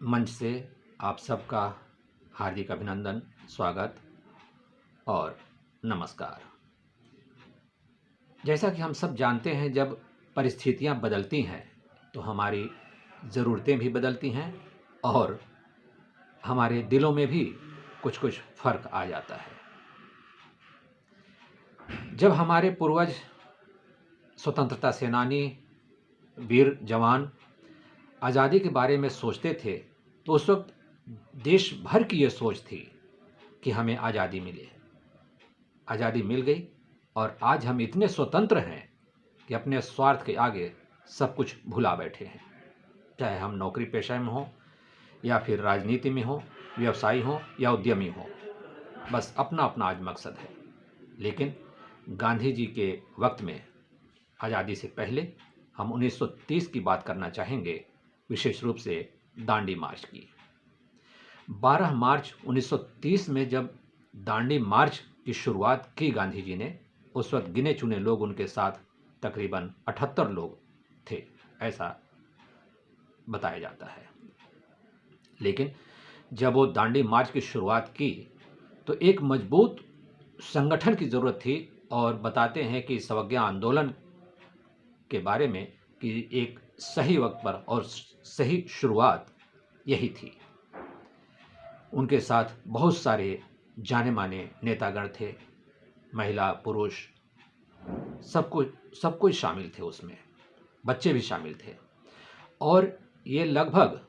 मंच से आप सबका हार्दिक अभिनंदन, स्वागत और नमस्कार। जैसा कि हम सब जानते हैं, जब परिस्थितियां बदलती हैं तो हमारी ज़रूरतें भी बदलती हैं और हमारे दिलों में भी कुछ कुछ फ़र्क आ जाता है। जब हमारे पूर्वज स्वतंत्रता सेनानी, वीर जवान आज़ादी के बारे में सोचते थे तो उस वक्त देश भर की ये सोच थी कि हमें आज़ादी मिले। आज़ादी मिल गई और आज हम इतने स्वतंत्र हैं कि अपने स्वार्थ के आगे सब कुछ भुला बैठे हैं। चाहे हम नौकरी पेशा में हों या फिर राजनीति में हों, व्यवसायी हों या उद्यमी हों, बस अपना अपना आज मकसद है। लेकिन गांधी जी के वक्त में, आज़ादी से पहले, हम 1930 की बात करना चाहेंगे, विशेष रूप से दांडी मार्च की। 12 मार्च 1930 में जब दांडी मार्च की शुरुआत की गांधी जी ने, उस वक्त गिने चुने लोग उनके साथ तकरीबन 78 लोग थे, ऐसा बताया जाता है। लेकिन जब वो दांडी मार्च की शुरुआत की तो एक मजबूत संगठन की ज़रूरत थी और बताते हैं कि इस अवज्ञा आंदोलन के बारे में कि एक सही वक्त पर और सही शुरुआत यही थी। उनके साथ बहुत सारे जाने माने नेतागण थे, महिला पुरुष सब कोई शामिल थे उसमें, बच्चे भी शामिल थे। और ये लगभग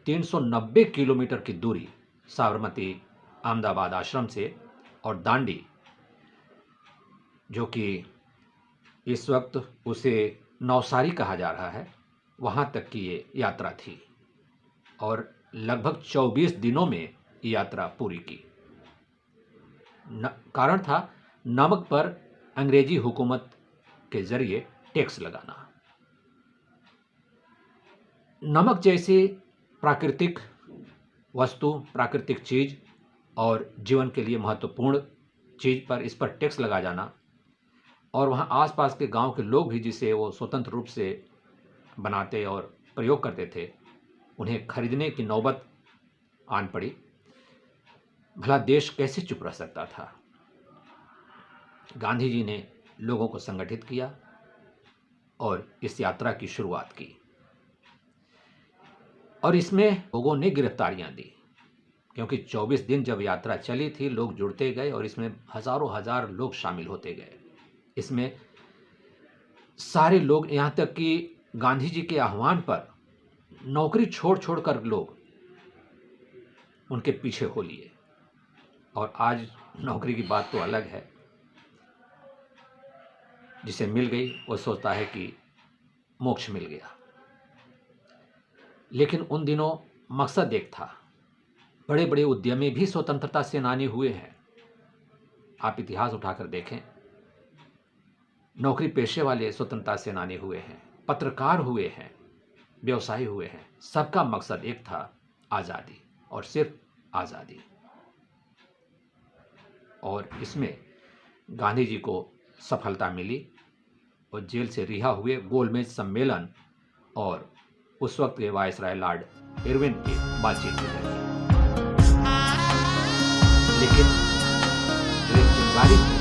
390 किलोमीटर की दूरी साबरमती अहमदाबाद आश्रम से और दांडी, जो कि इस वक्त उसे नौसारी कहा जा रहा है, वहाँ तक की ये यात्रा थी और लगभग 24 दिनों में ये यात्रा पूरी की। कारण था नमक पर अंग्रेजी हुकूमत के जरिए टैक्स लगाना। नमक जैसी प्राकृतिक वस्तु, प्राकृतिक चीज़ और जीवन के लिए महत्वपूर्ण चीज़ पर इस पर टैक्स लगा जाना, और वहाँ आसपास के गांव के लोग भी जिसे वो स्वतंत्र रूप से बनाते और प्रयोग करते थे, उन्हें खरीदने की नौबत आन पड़ी। भला देश कैसे चुप रह सकता था? गांधी जी ने लोगों को संगठित किया और इस यात्रा की शुरुआत की, और इसमें लोगों ने गिरफ्तारियां दी, क्योंकि 24 दिन जब यात्रा चली थी, लोग जुड़ते गए और इसमें हजारों हजार लोग शामिल होते गए। इसमें सारे लोग, यहाँ तक कि गांधी जी के आह्वान पर नौकरी छोड़ छोड़कर लोग उनके पीछे हो लिए। और आज नौकरी की बात तो अलग है, जिसे मिल गई वो सोचता है कि मोक्ष मिल गया। लेकिन उन दिनों मकसद एक था। बड़े बड़े उद्यमी भी स्वतंत्रता सेनानी हुए हैं, आप इतिहास उठाकर देखें। नौकरी पेशे वाले स्वतंत्रता सेनानी हुए हैं, पत्रकार हुए हैं, व्यवसायी हुए हैं। सबका मकसद एक था, आज़ादी और सिर्फ आज़ादी। और इसमें गांधी जी को सफलता मिली और जेल से रिहा हुए, गोलमेज सम्मेलन और उस वक्त के वायसराय लॉर्ड इरविन की बातचीत की जाएगी। लेकिन जो एक चिंगारी थी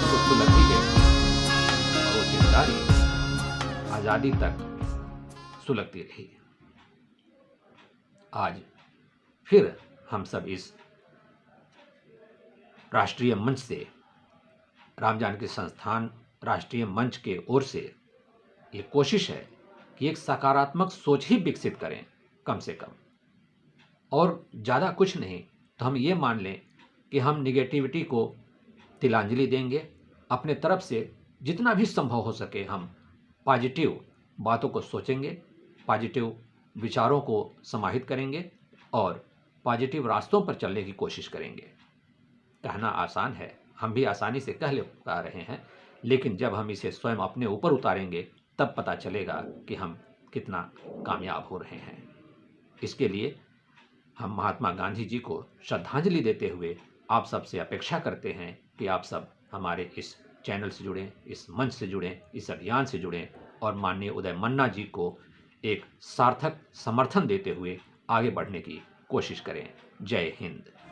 वो सुलगती गई और वो चिंगारी आज़ादी तक सुलगती रही। आज फिर हम सब इस राष्ट्रीय मंच से, राम जानकी संस्थान राष्ट्रीय मंच के ओर से ये कोशिश है कि एक सकारात्मक सोच ही विकसित करें, कम से कम, और ज़्यादा कुछ नहीं तो हम ये मान लें कि हम निगेटिविटी को तिलांजलि देंगे। अपने तरफ से जितना भी संभव हो सके हम पॉजिटिव बातों को सोचेंगे, पॉजिटिव विचारों को समाहित करेंगे और पॉजिटिव रास्तों पर चलने की कोशिश करेंगे। कहना आसान है, हम भी आसानी से कह पा रहे हैं, लेकिन जब हम इसे स्वयं अपने ऊपर उतारेंगे तब पता चलेगा कि हम कितना कामयाब हो रहे हैं। इसके लिए हम महात्मा गांधी जी को श्रद्धांजलि देते हुए आप सब से अपेक्षा करते हैं कि आप सब हमारे इस चैनल से जुड़ें, इस मंच से जुड़ें, इस अभियान से जुड़ें और माननीय उदय मन्ना जी को एक सार्थक समर्थन देते हुए आगे बढ़ने की कोशिश करें। जय हिंद।